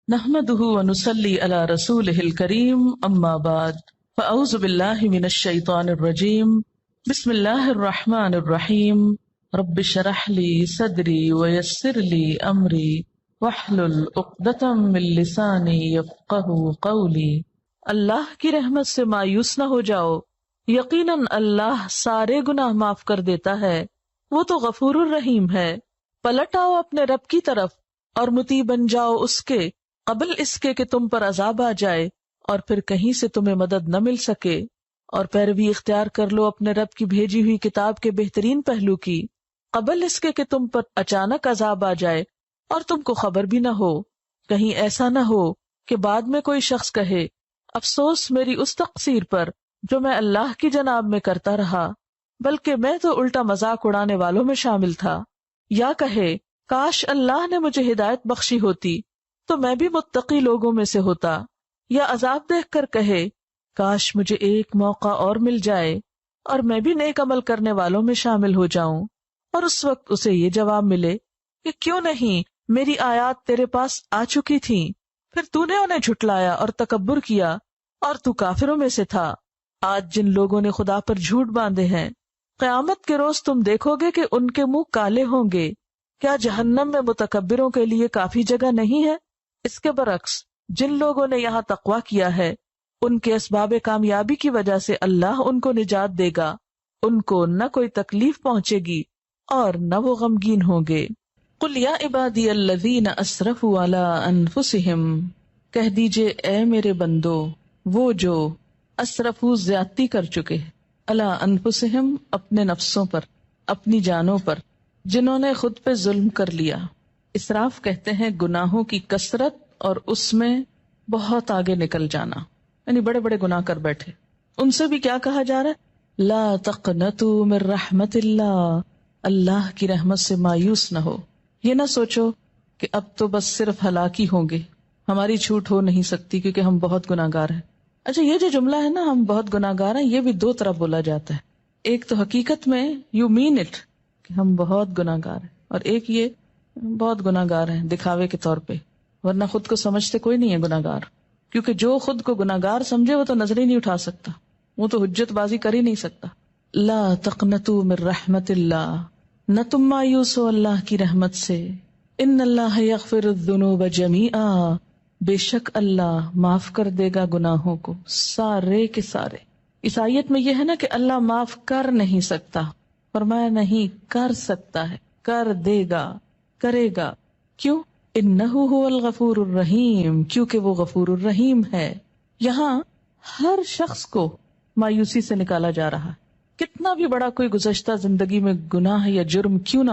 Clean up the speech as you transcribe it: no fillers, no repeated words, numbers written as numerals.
نحمده ونصلي على رسوله الكريم اما بعد فاعوذ بالله من الشيطان الرجيم بسم الله الرحمن الرحيم رب اشرح لي صدري ويسر لي امري واحلل عقدة من لساني يفقهوا قولي۔ اللہ کی رحمت سے مایوس نہ ہو جاؤ، یقیناً اللہ سارے گناہ معاف کر دیتا ہے، وہ تو غفور الرحیم ہے۔ پلٹ آؤ اپنے رب کی طرف اور مطیع بن جاؤ اس کے قبل اس کے کہ تم پر عذاب آ جائے اور پھر کہیں سے تمہیں مدد نہ مل سکے، اور پیروی اختیار کر لو اپنے رب کی بھیجی ہوئی کتاب کے بہترین پہلو کی قبل اس کے کہ تم پر اچانک عذاب آ جائے اور تم کو خبر بھی نہ ہو۔ کہیں ایسا نہ ہو کہ بعد میں کوئی شخص کہے افسوس میری اس تقصیر پر جو میں اللہ کی جناب میں کرتا رہا، بلکہ میں تو الٹا مذاق اڑانے والوں میں شامل تھا۔ یا کہے کاش اللہ نے مجھے ہدایت بخشی ہوتی تو میں بھی متقی لوگوں میں سے ہوتا۔ یا عذاب دیکھ کر کہے کاش مجھے ایک موقع اور مل جائے اور میں بھی نیک عمل کرنے والوں میں شامل ہو جاؤں، اور اس وقت اسے یہ جواب ملے کہ کیوں نہیں، میری آیات تیرے پاس آ چکی تھیں، پھر تو نے انہیں جھٹلایا اور تکبر کیا اور تو کافروں میں سے تھا۔ آج جن لوگوں نے خدا پر جھوٹ باندھے ہیں، قیامت کے روز تم دیکھو گے کہ ان کے منہ کالے ہوں گے۔ کیا جہنم میں متکبروں کے لیے کافی جگہ نہیں ہے؟ اس کے برعکس جن لوگوں نے یہاں تقویٰ کیا ہے، ان کے اسباب کامیابی کی وجہ سے اللہ ان کو نجات دے گا، ان کو نہ کوئی تکلیف پہنچے گی اور نہ وہ غمگین ہوں گے۔ قل یا عبادی الذین اسرفوا علی انفسہم، کہہ دیجئے اے میرے بندو وہ جو اسرفوا زیادتی کر چکے، علی انفسہم اپنے نفسوں پر، اپنی جانوں پر، جنہوں نے خود پہ ظلم کر لیا۔ اسراف کہتے ہیں گناہوں کی کثرت اور اس میں بہت آگے نکل جانا، یعنی بڑے بڑے گناہ کر بیٹھے۔ ان سے بھی کیا کہا جا رہا ہے؟ لا تقنطوا من رحمت اللہ، اللہ کی رحمت سے مایوس نہ ہو۔ یہ نہ سوچو کہ اب تو بس صرف ہلاکی ہوں گے، ہماری چھوٹ ہو نہیں سکتی کیونکہ ہم بہت گناہ گار ہیں۔ اچھا، یہ جو جملہ ہے نا ہم بہت گناہ گار ہیں، یہ بھی دو طرح بولا جاتا ہے۔ ایک تو حقیقت میں یو مین اٹ کہ ہم بہت گناہ گار ہیں، اور ایک یہ بہت گناہ گار ہیں دکھاوے کے طور پہ، ورنہ خود کو سمجھتے کوئی نہیں ہے گناہ گار، کیونکہ جو خود کو گناہ گار سمجھے وہ تو نظر ہی نہیں اٹھا سکتا، وہ تو حجت بازی کر ہی نہیں سکتا۔ لا تقنطوا من رحمت اللہ، نہ تم مایوس ہو اللہ کی رحمت سے۔ ان اللہ یغفر الذنوب جمیعا، بے شک اللہ معاف کر دے گا گناہوں کو سارے کے سارے۔ اس آیت میں یہ ہے نا کہ اللہ معاف کر نہیں سکتا، فرمایا نہیں کر سکتا ہے، کر دے گا، کرے گا۔ کیوں؟ انہ هو الغفور الرحیم، کیونکہ وہ غفور الرحیم ہے۔ یہاں ہر شخص کو مایوسی سے نکالا جا رہا ہے، کتنا بھی بڑا کوئی گزشتہ زندگی میں گناہ یا جرم کیوں نہ ہو۔